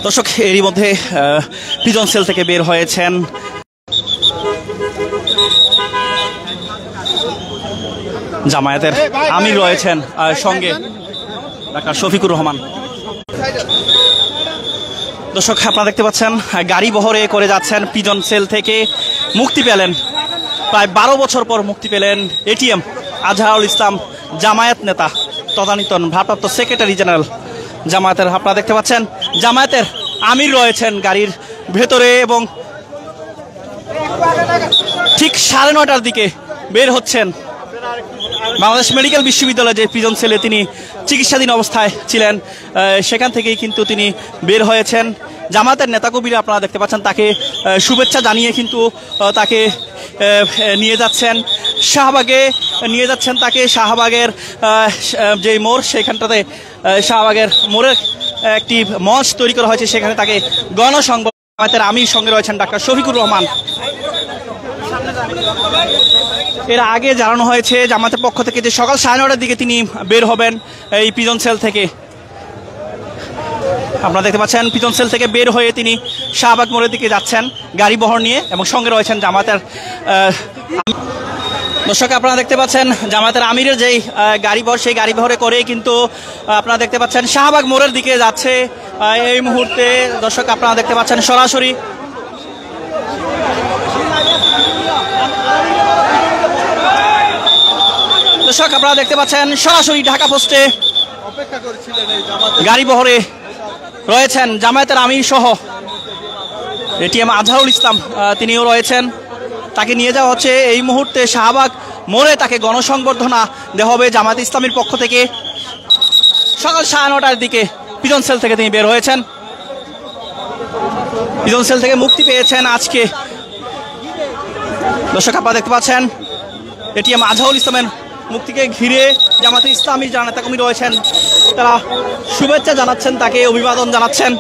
দর্শক, এরই মধ্যে প্রিজন সেল থেকে বের হয়েছেন জামায়াতের আমির, রয়েছেন সঙ্গে ডাক্তার শফিকুর রহমান। দর্শক, আপনারা দেখতে পাচ্ছেন গাড়ি বহরে করে যাচ্ছেন প্রিজন সেল থেকে। মুক্তি পেলেন প্রায় 12 বছর পর মুক্তি পেলেন এটিএম আজহারুল ইসলাম, জামায়াত নেতা তদানীতন ভারপ্রাপ্ত সেক্রেটারি জেনারেল জামায়াতের। আপনারা দেখতে পাচ্ছেন জামায়াতের আমির রয়েছেন গাড়ির ভেতরে এবং ঠিক 9:30টার দিকে বের হচ্ছেন। বাংলাদেশ মেডিকেল বিশ্ববিদ্যালয়ে যে প্রিজন সেলে তিনি চিকিৎসাধীন অবস্থায় ছিলেন, সেখান থেকেই কিন্তু তিনি বের হয়েছেন। জামায়াতের নেতাকর্মীরা আপনারা দেখতে পাচ্ছেন তাকে শুভেচ্ছা জানিয়ে কিন্তু তাকে নিয়ে যাচ্ছেন শাহবাগে, নিয়ে যাচ্ছেন তাকে শাহবাগের যে মোড়, সেখানটাতে শাহবাগের মোড়ের একটি মঞ্চ তৈরি করা হয়েছে, সেখানে তাকে গণসংবাদের আমির সঙ্গে রয়েছেন ডাক্তার শফিকুর রহমান। এর আগে জানানো হয়েছে জামাতের পক্ষ থেকে যে সকাল 9:30টার দিকে তিনি বের হবেন এই প্রিজন সেল থেকে। আপনারা দেখতে পাচ্ছেন প্রিজন সেল থেকে বের হয়ে তিনি শাহবাগ মোড়ের দিকে যাচ্ছেন গাড়ি বহর নিয়ে এবং সঙ্গে রয়েছেন জামাতের। দর্শক, আপনারা দেখতে পাচ্ছেন জামাতের আমিরের যেই গাড়ি বহর, সেই গাড়ি বহরে করে কিন্তু আপনারা দেখতে পাচ্ছেন শাহবাগ মোড়ের দিকে যাচ্ছে এই মুহূর্তে। দর্শক, আপনারা দেখতে পাচ্ছেন সরাসরি দর্শক আপনারা দেখতে পাচ্ছেন সরাসরি ঢাকা পোস্টে গাড়ি বহরে রয়েছেন জামায়াতের আমির সহ এটিএম আজহারুল ইসলাম, তিনিও রয়েছেন। তাকে নিয়ে যাওয়া হচ্ছে এই মুহূর্তে শাহবাগ মোড়ে। তাকে গণসংবর্ধনা দেওয়া হবে জামায়াত ইসলামীর পক্ষ থেকে। সকাল 9:30টার দিকে প্রিজন সেল থেকে তিনি বের হয়েছেন। প্রিজন সেল থেকে মুক্তি পেয়েছেন আজকে। দর্শক, আপনারা দেখতে পাচ্ছেন এটিএম আজহারুল ইসলামের মুক্তিকে ঘিরে জামায়াতে ইসলামী যারা নেতাকর্মী রয়েছেন তারা শুভেচ্ছা জানাচ্ছেন, তাকে অভিবাদন জানাচ্ছেন।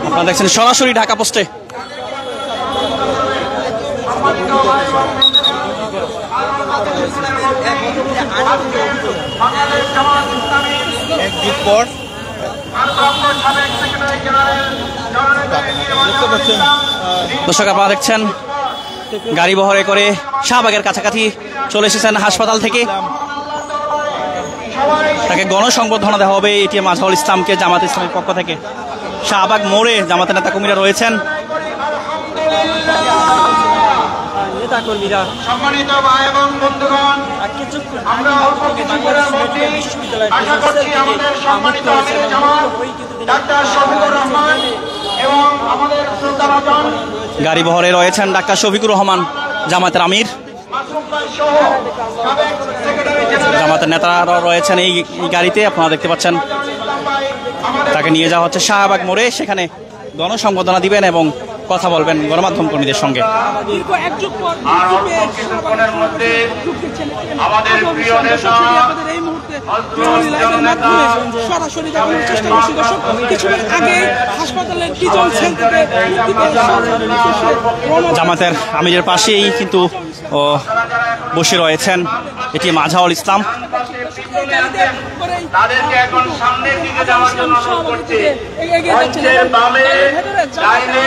আপনারা দেখছেন সরাসরি ঢাকা পোস্টে। একদিন পর দর্শক, আপনারা দেখছেন গাড়ি বহরে করে শাহবাগের কাছাকাছি চলে এসেছেন হাসপাতাল থেকে। তাকে গণসংবর্ধনা দেওয়া হবে এটিএম আজহারুল ইসলামকে জামাত ইসলামের পক্ষ থেকে। শাহবাগ মোড়ে জামাতের নেতাকর্মীরা রয়েছেন। সম্মানিত ভাই এবং বন্ধুগণ, আমরা অল্প কিছুক্ষণের মধ্যে আশা করছি আমাদের সম্মানিত আমির জামাত ডাক্তার শফিকুর রহমান এবং আমাদের শ্রদ্ধাভাজন গাড়ি বহরে রয়েছেন ডাক্তার শফিকুর রহমান, জামাতের আমির। জামাতের নেতারা রয়েছেন এই গাড়িতে, আপনারা দেখতে পাচ্ছেন। তাকে নিয়ে যাওয়া হচ্ছে শাহবাগ মোড়ে, সেখানে গণসংবর্ধনা দিবেন এবং কথা বলবেন গণমাধ্যম কর্মীদের সঙ্গে। আর অল্প কিছুক্ষণের মধ্যে আমাদের প্রিয় নেতা জামাতের আমিরের পাশেই কিন্তু বসে রয়েছেন এটিএম আজহারুল ইসলাম। তাদেরকে এখন সামনের দিকে যাওয়ার জন্য অনুরোধ করছি। মঞ্চের বামে, ডাইনে,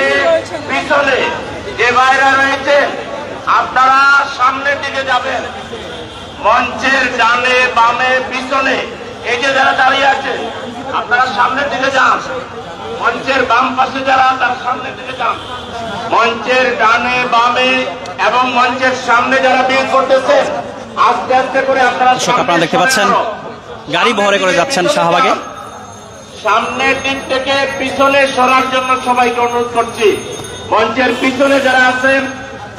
পিছনে যে ভাইরা রয়েছে আপনারা সামনের দিকে যাবেন। মঞ্চের ডানে, বামে, পিছনে এই যে যারা দাঁড়িয়ে আছে আপনারা সামনের দিকে যান। মঞ্চের বাম পাশে যারা, তার সামনের দিকে যান। মঞ্চের ডানে, বামে এবং মঞ্চের সামনে যারা বিয়ে করতেছে আস্তে আস্তে করে আপনারা দেখতে পাচ্ছেন গাড়ি বহরে করে যাচ্ছেন শাহবাগে। সামনের দিক থেকে পিছনে সরার জন্য সবাইকে অনুরোধ করছি। মঞ্চের পিছনে যারা আছেন,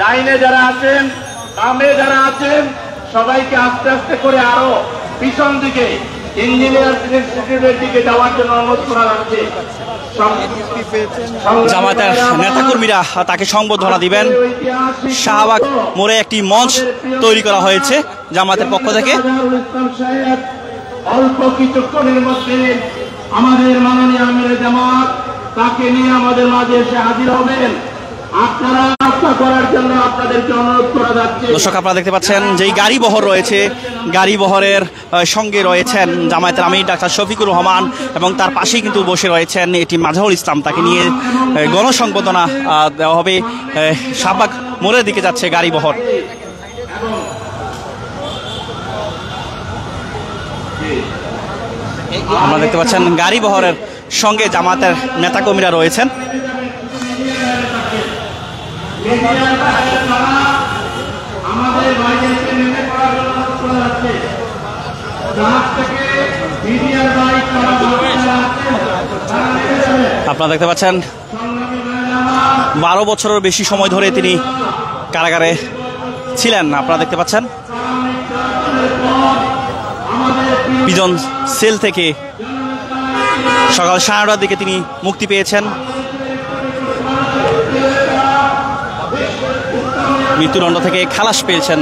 ডাইনে যারা আছেন, বামে যারা আছেন, সবাইকে আস্তে আস্তে করে আরো পিছন দিকে ইঞ্জিনিয়ার ইনস্টিটিউটের দিকে যাওয়ার জন্য অনুরোধ করা হচ্ছে। জামায়াতের নেতাকর্মীরা তাকে সংবর্ধনা দিবেন। শাহবাগ মোড়ে একটি মঞ্চ তৈরি করা হয়েছে জামায়াতের পক্ষ থেকে। অল্প কিছুক্ষণের মধ্যে আমাদের মাননীয় আমির জামাত তাকে নিয়ে আমাদের মাঝে এসে হাজির হবেন। আপনারা রক্ষা করার জন্য আপনাদেরকে অনুরোধ করা যাচ্ছে। দর্শক, আপনারা দেখতে পাচ্ছেন যেই গাড়ি বহর রয়েছে, গাড়ি বহরের সঙ্গে রয়েছেন জামায়াতের আমির ডাক্তার শফিকুর রহমান এবং তার পাশেই কিন্তু বসে রয়েছেন এটি মাজাহুল ইসলাম। তাকে নিয়ে গণসংবর্ধনা দেওয়া হবে। শাহবাগ মোড়ের দিকে যাচ্ছে গাড়ি বহর। আপনারা দেখতে পাচ্ছেন গাড়ি বহরের সঙ্গে জামাতের নেতাকর্মীরা রয়েছেন। আমাদের বাইরে নেমে পড়ার জন্য চলে যাচ্ছে। আপনারা দেখতে পাচ্ছেন 12 বছরের বেশি সময় ধরে তিনি কারাগারে ছিলেন। আপনারা দেখতে পাচ্ছেন প্রিজন সেল থেকে সকাল 9:30টার দিকে তিনি মুক্তি পেয়েছেন। মৃত্যুদণ্ড থেকে খালাস পেয়েছেন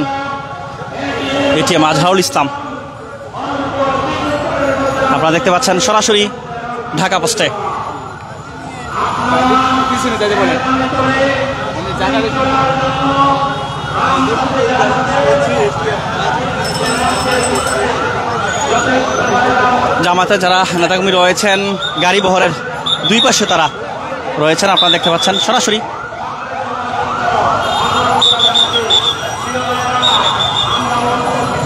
এটিএম আজহারুল ইসলাম। আপনারা দেখতে পাচ্ছেন সরাসরি ঢাকা পোস্টে। জামাতে যারা নেতাকর্মী রয়েছেন গাড়ি বহরের দুই পাশে তারা রয়েছেন। আপনারা দেখতে পাচ্ছেন সরাসরি।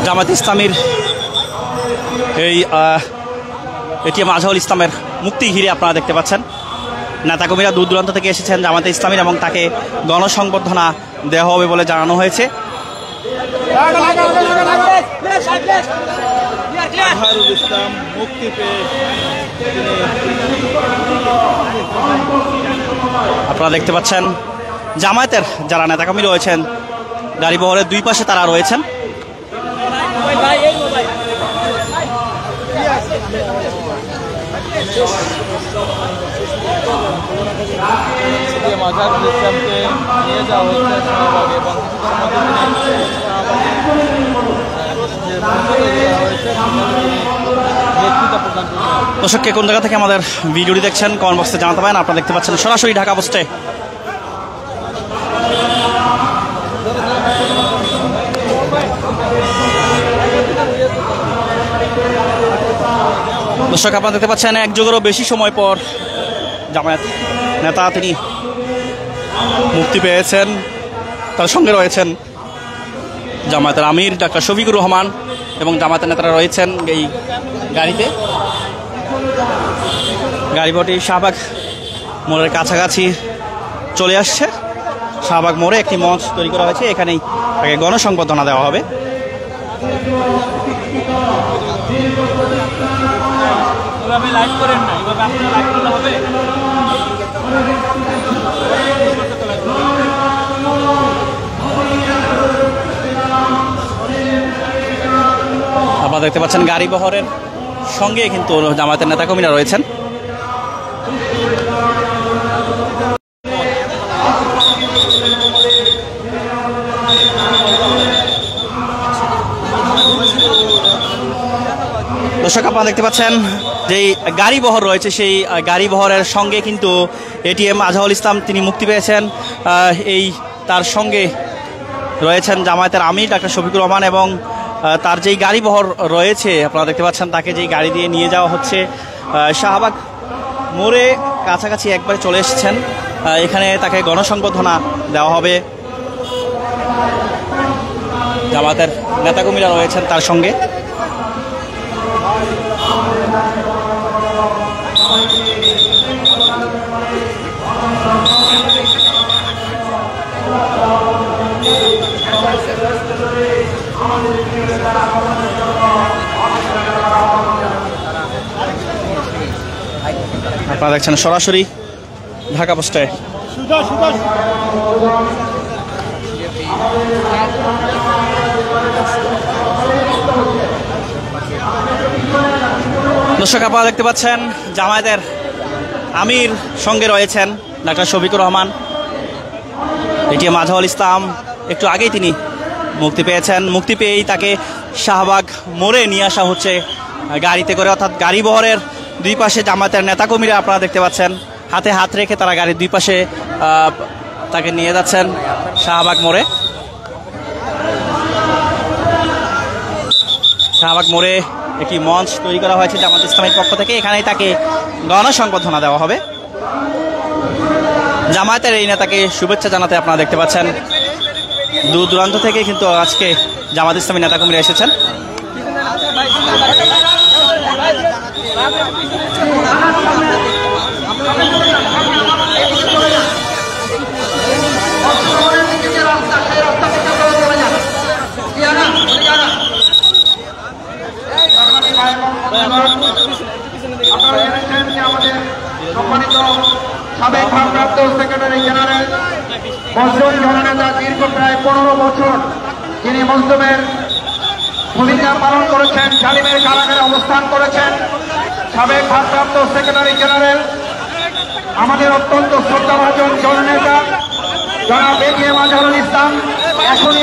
জামাত ইসলামীর এই এটিএম আজহারুল ইসলামের মুক্তি ঘিরে আপনারা দেখতে পাচ্ছেন নেতাকর্মীরা দূর দূরান্ত থেকে এসেছেন জামাতে ইসলামীর এবং তাকে গণসংবর্ধনা দেওয়া হবে বলে জানানো হয়েছে। আজহারুল ইসলাম মুক্তি পেয়ে আপনারা দেখতে পাচ্ছেন জামায়াতের যারা নেতাকর্মী রয়েছেন গাড়ি বহরের দুই পাশে তারা রয়েছেন। আজহারুল ইসলামকে নিয়ে যাওয়া হচ্ছে শাহবাগে এবং দর্শককে কোন জায়গা থেকে আমাদের ভিডিওটি দেখছেন কমেন্ট বক্সে জানাতে পারেন। আপনারা দেখতে পাচ্ছেন সরাসরি ঢাকা পোস্টে। দর্শক, আপনারা দেখতে পাচ্ছেন এক যুগেরও বেশি সময় পর জামায়াত নেতা তিনি মুক্তি পেয়েছেন। তার সঙ্গে রয়েছেন জামায়াতের আমির ডাক্তার শফিকুর রহমান এবং জামায়াতের নেতারা রয়েছেন এই গাড়িতে। গাড়িটি শাহবাগ মোড়ের কাছাকাছি চলে আসছে। শাহবাগ মোড়ে একটি মঞ্চ তৈরি করা হয়েছে, এখানেই তাকে গণসংবর্ধনা দেওয়া হবে। লাইভ করেন না, এভাবে আপনারা লাইভ করলে হবে। আপনারা দেখতে পাচ্ছেন গাড়ি বহরের সঙ্গে কিন্তু জামায়াতের নেতাকর্মীরা রয়েছেন। দর্শক, আপনারা দেখতে পাচ্ছেন যেই গাড়ি বহর রয়েছে সেই গাড়ি বহরের সঙ্গে কিন্তু এটিএম আজহারুল ইসলাম তিনি মুক্তি পেয়েছেন। এই তার সঙ্গে রয়েছেন জামায়াতের আমির ডাক্তার শফিকুর রহমান এবং তার যেই গাড়ি বহর রয়েছে আপনারা দেখতে পাচ্ছেন তাকে যেই গাড়ি দিয়ে নিয়ে যাওয়া হচ্ছে শাহবাগ মোড়ে কাছাকাছি একবারে চলে এসেছেন। এখানে তাকে গণসংবর্ধনা দেওয়া হবে। জামায়াতের নেতাকর্মীরা রয়েছেন তার সঙ্গে। আপনারা দেখছেন সরাসরি ঢাকা পোস্টে। দর্শক, আপনারা দেখতে পাচ্ছেন জামায়াতের আমির সঙ্গে রয়েছেন ডাক্তার শফিকুর রহমান। এটিএম আজহারুল ইসলাম একটু আগেই তিনি মুক্তি পেয়েছেন। মুক্তি পেয়েই তাকে শাহবাগ মোড়ে নিয়ে আসা হচ্ছে গাড়িতে করে, অর্থাৎ গাড়ি বহরের দুই পাশে জামায়াতের নেতাকর্মীরা আপনারা দেখতে পাচ্ছেন হাতে হাত রেখে তারা গাড়ির দুই পাশে তাকে নিয়ে যাচ্ছেন শাহবাগ মোড়ে। শাহবাগ মোড়ে একটি মঞ্চ তৈরি করা হয়েছে জামাত ইসলামের পক্ষ থেকে, এখানেই তাকে গণসংবর্ধনা দেওয়া হবে। জামায়াতের এই নেতাকে শুভেচ্ছা জানাতে আপনারা দেখতে পাচ্ছেন দূর দূরান্ত থেকে কিন্তু আজকে জামাত ইসলামী নেতাকর্মীরা এসেছেন। সম্মানিত সাবেক ভারপ্রাপ্ত সেক্রেটারি জেনারেল মজলুম জননেতা দীর্ঘ প্রায় 15 বছর যিনি মজলুমের ভূমিকা পালন করেছেন, জালিমের কারাগারে অবস্থান করেছেন, সাবেক ভারপ্রাপ্ত সেক্রেটারি জেনারেল আমাদের অত্যন্ত শ্রদ্ধাভাজন জননেতা জনাব এ কে এম আজহারুল ইসলাম এখনই